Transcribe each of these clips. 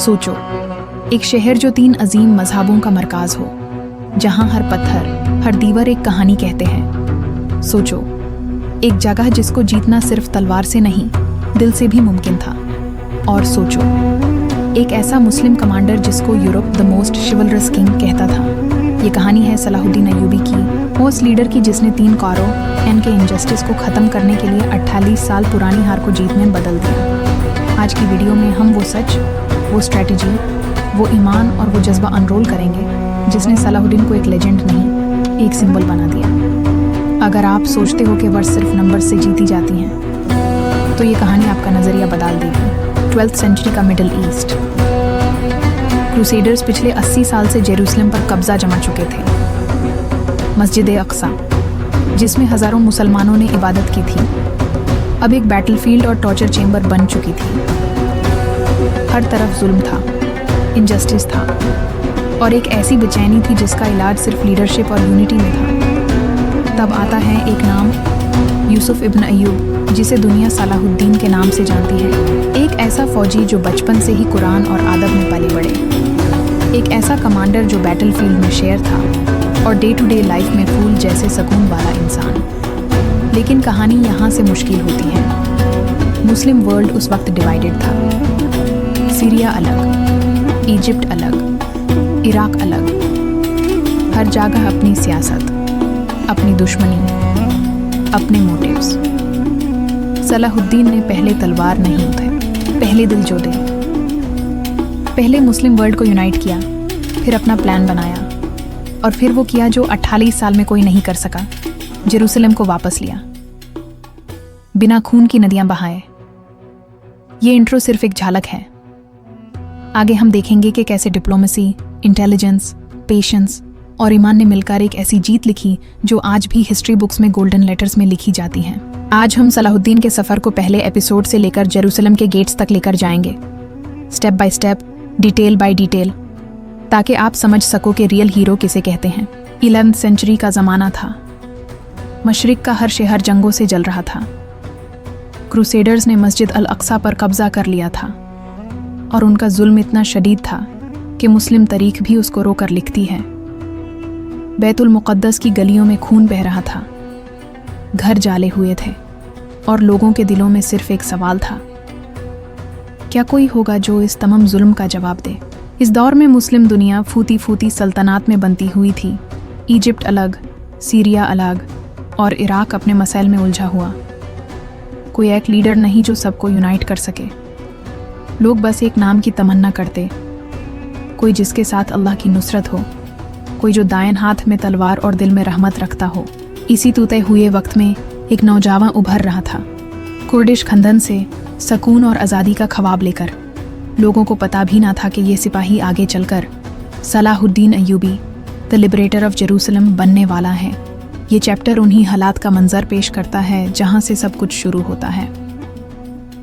सोचो, एक शहर जो 3 अजीम मजहबों का मरकाज हो, जहां हर पत्थर, हर दीवार एक कहानी कहते हैं। सोचो, एक जगह जिसको जीतना सिर्फ तलवार से नहीं, दिल से भी मुमकिन था। और सोचो, एक ऐसा मुस्लिम कमांडर जिसको यूरोप द मोस्ट शिवलरस किंग कहता था। ये कहानी है सलाहुद्दीन अय्यूबी की, उस लीडर की जिसने 3 कारों के इनजस्टिस को ख़त्म करने के लिए 48 साल पुरानी हार को जीत में बदल दिया। आज की वीडियो में हम वो सच, वो स्ट्रैटेजी, वो ईमान और वो जज्बा अनरोल करेंगे जिसने सलाहुद्दीन को एक लेजेंड नहीं, एक सिंबल बना दिया। अगर आप सोचते हो कि वर्ष सिर्फ नंबर से जीती जाती हैं, तो ये कहानी आपका नज़रिया बदल देगी। 12th सेंचुरी का मिडिल ईस्ट। क्रूसेडर्स पिछले 80 साल से जेरूसलम पर कब्जा जमा चुके थे। मस्जिद-ए-अक्सा, जिसमें हज़ारों मुसलमानों ने इबादत की थी, अब एक बैटलफील्ड और टॉर्चर चेंबर बन चुकी थी। हर तरफ जुल्म था, इनजस्टिस था और एक ऐसी बेचैनी थी जिसका इलाज सिर्फ लीडरशिप और यूनिटी में था। तब आता है एक नाम, यूसुफ इब्न अय्यूब, जिसे दुनिया सलाहुद्दीन के नाम से जानती है। एक ऐसा फौजी जो बचपन से ही कुरान और आदब में पले बड़े। एक ऐसा कमांडर जो बैटलफील्ड में शेर था और डे टू डे लाइफ में फूल जैसे सुकून वाला इंसान। लेकिन कहानी यहाँ से मुश्किल होती है। मुस्लिम वर्ल्ड उस वक्त डिवाइडेड था। सीरिया अलग, इजिप्ट अलग, इराक अलग। हर जगह अपनी सियासत, अपनी दुश्मनी, अपने मोटिव्स। सलाहुद्दीन ने पहले तलवार नहीं उठाई, पहले दिल जोड़े। पहले मुस्लिम वर्ल्ड को यूनाइट किया, फिर अपना प्लान बनाया और फिर वो किया जो 48 साल में कोई नहीं कर सका। जेरूसलम को वापस लिया, बिना खून की नदियां बहाए। ये इंट्रो सिर्फ एक झलक है। आगे हम देखेंगे कि कैसे डिप्लोमेसी, इंटेलिजेंस, पेशेंस और ईमान ने मिलकर एक ऐसी जीत लिखी जो आज भी हिस्ट्री बुक्स में गोल्डन लेटर्स में लिखी जाती हैं। आज हम सलाहुद्दीन के सफ़र को पहले एपिसोड से लेकर जेरूसलम के गेट्स तक लेकर जाएंगे, step by step, detail by detail, ताकि आप समझ सको कि रियल हीरो किसे कहते हैं। 11th सेंचुरी का ज़माना था। मशरिक का हर शहर जंगों से जल रहा था। क्रूसेडर्स ने मस्जिद अल अक्सा पर कब्जा कर लिया था और उनका जुल्म इतना शदीद था कि मुस्लिम तारीख भी उसको रोकर लिखती है। बैतुल मुक़द्दस की गलियों में खून बह रहा था, घर जाले हुए थे और लोगों के दिलों में सिर्फ एक सवाल था, क्या कोई होगा जो इस तमाम जुल्म का जवाब दे। इस दौर में मुस्लिम दुनिया फूटी फूटी सल्तनत में बनती हुई थी। इजिप्ट अलग, सीरिया अलग और इराक अपने मसाइल में उलझा हुआ। कोई एक लीडर नहीं जो सबको यूनाइट कर सके। लोग बस एक नाम की तमन्ना करते, कोई जिसके साथ अल्लाह की नुसरत हो, कोई जो दाएं हाथ में तलवार और दिल में रहमत रखता हो। इसी तूते हुए वक्त में एक नौजवान उभर रहा था, कुर्दिश खंदन से सुकून और आज़ादी का ख्वाब लेकर। लोगों को पता भी ना था कि ये सिपाही आगे चलकर Salahuddin Ayyubi, the liberator of Jerusalem बनने वाला है। ये चैप्टर उन्हीं हालात का मंजर पेश करता है जहाँ से सब कुछ शुरू होता है।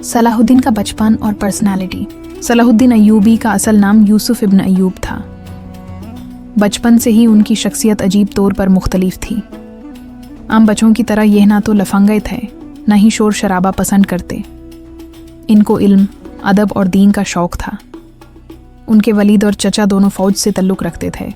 सलाहुद्दीन का बचपन और पर्सनालिटी। सलाहुद्दीन अय्यूबी का असल नाम यूसुफ इब्न अय्यूब था। बचपन से ही उनकी शख्सियत अजीब तौर पर मुख्तलिफ थी। आम बच्चों की तरह यह ना तो लफंगे थे, ना ही शोर शराबा पसंद करते। इनको इल्म, अदब और दीन का शौक़ था। उनके वलीद और चचा दोनों फ़ौज से ताल्लुक़ रखते थे,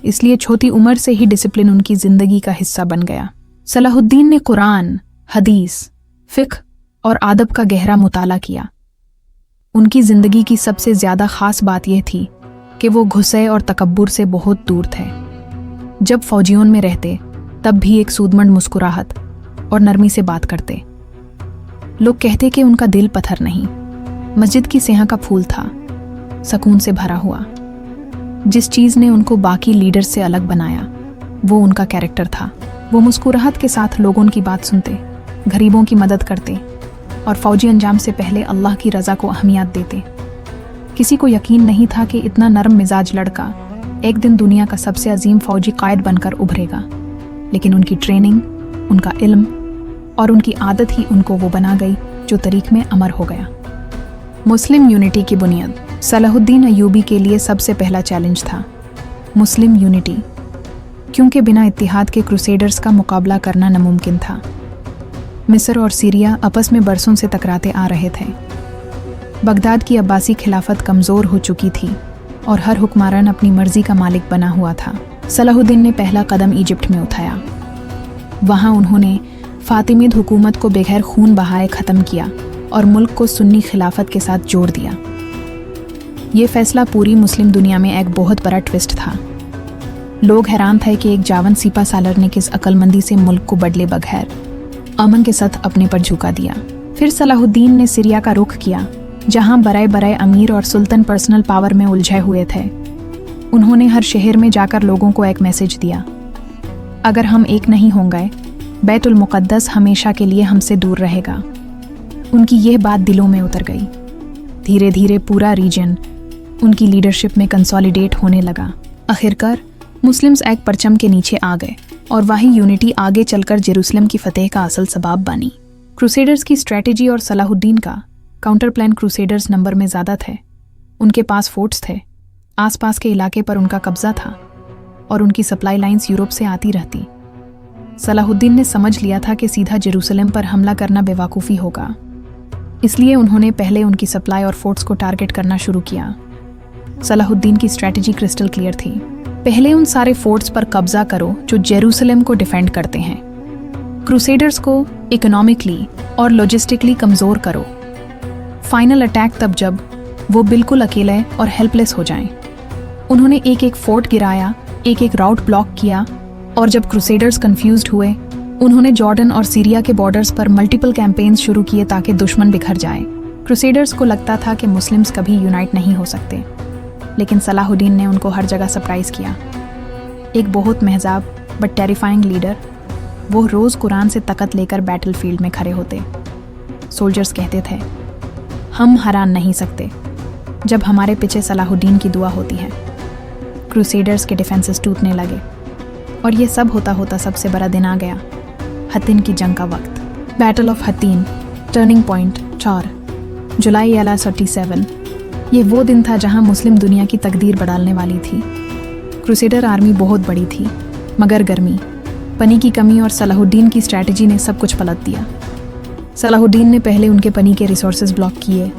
इसलिए छोटी उम्र से ही डिसिप्लिन उनकी ज़िंदगी का हिस्सा बन गया। सलाहुद्दीन ने कुरान, हदीस, फ़िक़्ह और आदब का गहरा मुताला किया। उनकी ज़िंदगी की सबसे ज़्यादा ख़ास बात यह थी कि वो गुस्से और तकब्बुर से बहुत दूर थे। जब फ़ौजियों में रहते तब भी एक सूदमंद मुस्कुराहट और नरमी से बात करते। लोग कहते कि उनका दिल पत्थर नहीं, मस्जिद की सेहा का फूल था, सुकून से भरा हुआ। जिस चीज़ ने उनको बाकी लीडर से अलग बनाया वो उनका कैरेक्टर था। वो मुस्कुराहट के साथ लोगों की बात सुनते, गरीबों की मदद करते और फ़ौजी अंजाम से पहले अल्लाह की रज़ा को अहमियत देते। किसी को यकीन नहीं था कि इतना नरम मिजाज लड़का एक दिन दुनिया का सबसे अजीम फ़ौजी कायद बनकर उभरेगा, लेकिन उनकी ट्रेनिंग, उनका इल्म और उनकी आदत ही उनको वो बना गई जो तारीख में अमर हो गया। मुस्लिम यूनिटी की बुनियाद। सलाहुद्दीन अय्यूबी के लिए सबसे पहला चैलेंज था मुस्लिम यूनिटी, क्योंकि बिना इत्तिहाद के क्रूसेडर्स का मुकाबला करना नामुमकिन था। मिस्र और सीरिया आपस में बरसों से टकराते आ रहे थे। बगदाद की अब्बासी खिलाफत कमज़ोर हो चुकी थी और हर हुक्मरान अपनी मर्जी का मालिक बना हुआ था। सलाहुद्दीन ने पहला कदम इजिप्ट में उठाया। वहाँ उन्होंने फातिमिद हुकूमत को बगैर खून बहाए ख़त्म किया और मुल्क को सुन्नी खिलाफत के साथ जोड़ दिया। ये फैसला पूरी मुस्लिम दुनिया में एक बहुत बड़ा ट्विस्ट था। लोग हैरान थे कि एक जावन सिपा सालर ने किस अक्लमंदी से मुल्क को बदले बगैर अमन के साथ अपने पर झुका दिया। फिर सलाहुद्दीन ने सीरिया का रुख किया, जहां बड़े बड़े अमीर और सुल्तान पर्सनल पावर में उलझे हुए थे। उन्होंने हर शहर में जाकर लोगों को एक मैसेज दिया, अगर हम एक नहीं होंगे, बैतुल मुक़द्दस हमेशा के लिए हमसे दूर रहेगा। उनकी यह बात दिलों में उतर गई। धीरे धीरे पूरा रीजन उनकी लीडरशिप में कंसोलिडेट होने लगा। आखिरकार मुस्लिम्स एक परचम के नीचे आ गए और वही यूनिटी आगे चलकर जेरूसलम की फतेह का असल सबब बनी। क्रूसेडर्स की स्ट्रेटजी और सलाहुद्दीन का काउंटर प्लान क्रूसेडर्स नंबर में ज़्यादा थे। उनके पास फोर्ट्स थे, आसपास के इलाके पर उनका कब्जा था और उनकी सप्लाई लाइंस यूरोप से आती रहती। सलाहुद्दीन ने समझ लिया था कि सीधा जेरूसलम पर हमला करना बेवकूफ़ी होगा, इसलिए उन्होंने पहले उनकी सप्लाई और फोर्ट्स को टारगेट करना शुरू किया। सलाहुद्दीन की स्ट्रेटजी क्रिस्टल क्लियर थी। पहले उन सारे फोर्ट्स पर कब्जा करो जो जेरूसलम को डिफेंड करते हैं। क्रूसेडर्स को इकोनॉमिकली और लॉजिस्टिकली कमज़ोर करो। फाइनल अटैक तब जब वो बिल्कुल अकेले और हेल्पलेस हो जाएं। उन्होंने एक एक फोर्ट गिराया, एक एक राउट ब्लॉक किया और जब क्रूसेडर्स कंफ्यूज्ड हुए, उन्होंने जॉर्डन और सीरिया के बॉर्डर्स पर मल्टीपल कैंपेन्स शुरू किए ताकि दुश्मन बिखर जाए। क्रूसेडर्स को लगता था कि मुस्लिम्स कभी यूनाइट नहीं हो सकते, लेकिन सलाहुद्दीन ने उनको हर जगह सरप्राइज किया। एक बहुत महजाब बट टेरिफाइंग लीडर, वो रोज़ कुरान से तकत लेकर बैटलफील्ड में खड़े होते। सोल्जर्स कहते थे, हम हरा नहीं सकते जब हमारे पीछे सलाहुद्दीन की दुआ होती है। क्रूसेडर्स के डिफेंसेस टूटने लगे और ये सब होता होता सबसे बड़ा दिन आ गया, हत्तीन की जंग का वक्त। बैटल ऑफ हत्तीन, टर्निंग पॉइंट 4 जुलाई 47। ये वो दिन था जहां मुस्लिम दुनिया की तकदीर बदलने वाली थी। क्रूसेडर आर्मी बहुत बड़ी थी, मगर गर्मी, पनी की कमी और सलाहुद्दीन की स्ट्रैटेजी ने सब कुछ पलट दिया। सलाहुद्दीन ने पहले उनके पनी के रिसोर्सेज ब्लॉक किए,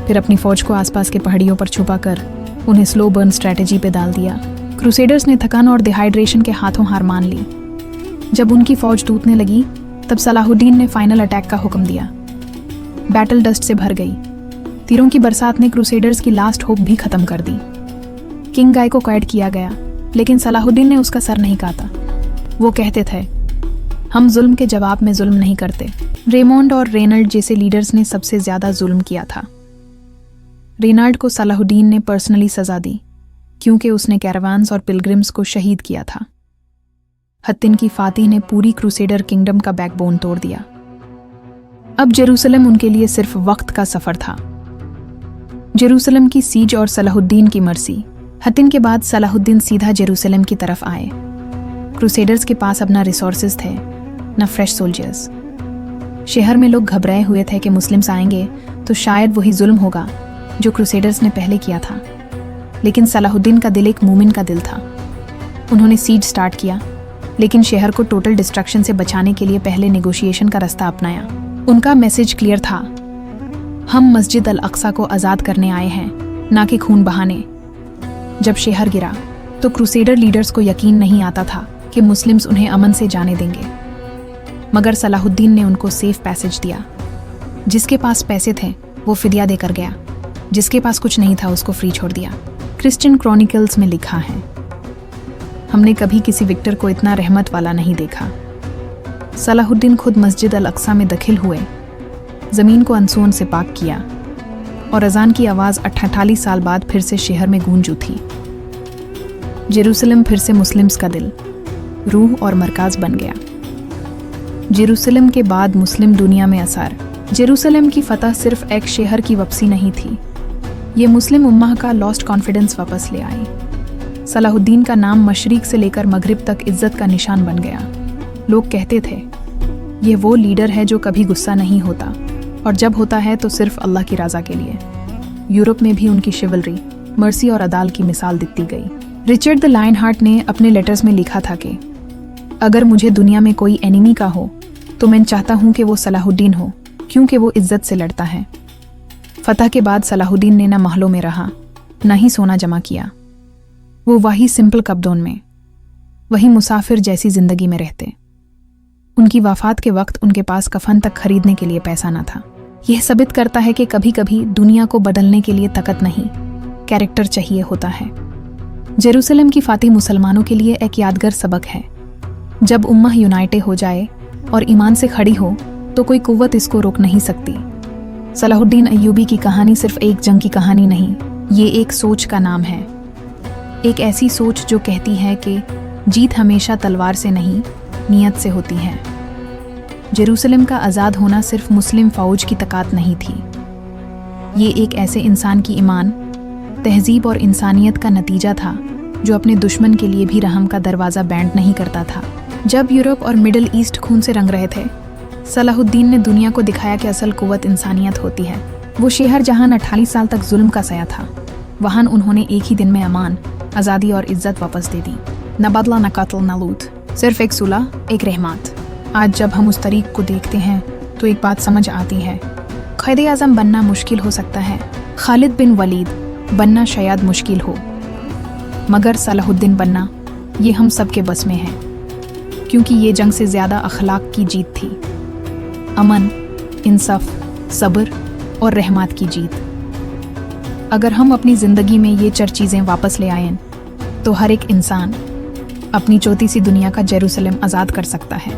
फिर अपनी फौज को आसपास के पहाड़ियों पर छुपाकर उन्हें स्लो बर्न स्ट्रैटेजी पे डाल दिया। क्रूसेडर्स ने थकान और डिहाइड्रेशन के हाथों हार मान ली। जब उनकी फौज टूटने लगी, तब सलाहुद्दीन ने फाइनल अटैक का हुक्म दिया। बैटल डस्ट से भर गई। तीरों की बरसात ने क्रूसेडर्स की लास्ट होप भी खत्म कर दी। किंग गाय को कैद किया गया, लेकिन सलाहुद्दीन ने उसका सर नहीं काटा। वो कहते थे, हम जुल्म के जवाब में जुल्म नहीं करते। रेमोंड और रेनल्ड जैसे लीडर्स ने सबसे ज्यादा जुल्म किया था। रेनल्ड को सलाहुद्दीन ने पर्सनली सजा दी क्योंकि उसने कैरावान्स और पिलग्रिम्स को शहीद किया था। हत्तीन की फातिह ने पूरी क्रूसेडर किंगडम का बैकबोन तोड़ दिया। अब जेरूसलम उनके लिए सिर्फ वक्त का सफर था। जेरूसलम की सीज और सलाहुद्दीन की मर्सी। हत्तीन के बाद सलाहुद्दीन सीधा जेरूसलम की तरफ आए। क्रूसेडर्स के पास अपना रिसोर्सेज थे, न फ्रेश सोल्जर्स। शहर में लोग घबराए हुए थे कि मुस्लिम्स आएंगे तो शायद वही जुल्म होगा जो क्रूसेडर्स ने पहले किया था। लेकिन सलाहुद्दीन का दिल एक मोमिन का दिल था। उन्होंने सीज स्टार्ट किया, लेकिन शहर को टोटल डिस्ट्रक्शन से बचाने के लिए पहले नेगोशिएशन का रास्ता अपनाया। उनका मैसेज क्लियर था, हम मस्जिद अल अक्सा को आज़ाद करने आए हैं, ना कि खून बहाने। जब शहर गिरा तो क्रूसेडर लीडर्स को यकीन नहीं आता था कि मुस्लिम्स उन्हें अमन से जाने देंगे, मगर सलाहुद्दीन ने उनको सेफ पैसेज दिया। जिसके पास पैसे थे वो फिदिया देकर गया, जिसके पास कुछ नहीं था उसको फ्री छोड़ दिया। क्रिश्चियन क्रॉनिकल्स में लिखा है, हमने कभी किसी विक्टर को इतना रहमत वाला नहीं देखा। सलाहुद्दीन खुद मस्जिद अल अक्सा में दाखिल हुए, ज़मीन को अनसोन से पाक किया और अजान की आवाज़ 48 साल बाद फिर से शहर में गूंज उठी। जेरूसलम फिर से मुस्लिम्स का दिल, रूह और मरकाज बन गया। जेरूसलम के बाद मुस्लिम दुनिया में असर। जेरूसलम की फतह सिर्फ एक शहर की वापसी नहीं थी, ये मुस्लिम उम्मा का लॉस्ट कॉन्फिडेंस वापस ले आई। सलाहुद्दीन का नाम मशरिक से लेकर मगरिब तक इज्जत का निशान बन गया। लोग कहते थे, ये वो लीडर है जो कभी गुस्सा नहीं होता, और जब होता है तो सिर्फ अल्लाह की रज़ा के लिए। यूरोप में भी उनकी शिवलरी, मर्सी और अदाल की मिसाल दिखती गई। रिचर्ड द लायन हार्ट ने अपने लेटर्स में लिखा था कि अगर मुझे दुनिया में कोई एनिमी का हो तो मैं चाहता हूँ कि वो सलाहुद्दीन हो, क्योंकि वो इज्जत से लड़ता है। फतह के बाद सलाहुद्दीन ने न महलों में रहा, न ही सोना जमा किया। वो वही सिंपल कब्दोन में, वही मुसाफिर जैसी जिंदगी में रहते। उनकी वफात के वक्त उनके पास कफन तक खरीदने के लिए पैसा न था। यह साबित करता है कि कभी कभी दुनिया को बदलने के लिए ताकत नहीं, कैरेक्टर चाहिए होता है। जेरूसलम की फातिह मुसलमानों के लिए एक यादगार सबक है। जब उम्मह यूनाइटेड हो जाए और ईमान से खड़ी हो तो कोई कुव्वत इसको रोक नहीं सकती। सलाहुद्दीन अय्यूबी की कहानी सिर्फ एक जंग की कहानी नहीं, ये एक सोच का नाम है। एक ऐसी सोच जो कहती है कि जीत हमेशा तलवार से नहीं, नियत से होती है। जेरूसलम का आज़ाद होना सिर्फ मुस्लिम फ़ौज की ताकत नहीं थी, ये एक ऐसे इंसान की ईमान, तहजीब और इंसानियत का नतीजा था जो अपने दुश्मन के लिए भी रहम का दरवाज़ा बैंड नहीं करता था। जब यूरोप और मिडल ईस्ट खून से रंग रहे थे, सलाहुद्दीन ने दुनिया को दिखाया कि असल कुव्वत इंसानियत होती है। वो शहर जहां 48 साल तक जुल्म का सया था, वहां उन्होंने एक ही दिन में अमान, आज़ादी और इज्जत वापस दे दी। न बदला, न कत्ल, न लूट, सिर्फ एक सुलह, एक रहमत। आज जब हम उस तरीक को देखते हैं तो एक बात समझ आती है, क़ायद आज़म बनना मुश्किल हो सकता है, खालिद बिन वलीद बनना शायद मुश्किल हो, मगर सलाहुद्दीन बनना ये हम सब के बस में है, क्योंकि ये जंग से ज़्यादा अखलाक की जीत थी। अमन, इंसाफ, सब्र और रहमत की जीत। अगर हम अपनी ज़िंदगी में ये 4 चीज़ें वापस ले आएं तो हर एक इंसान अपनी छोटी सी दुनिया का जेरूसलम आज़ाद कर सकता है।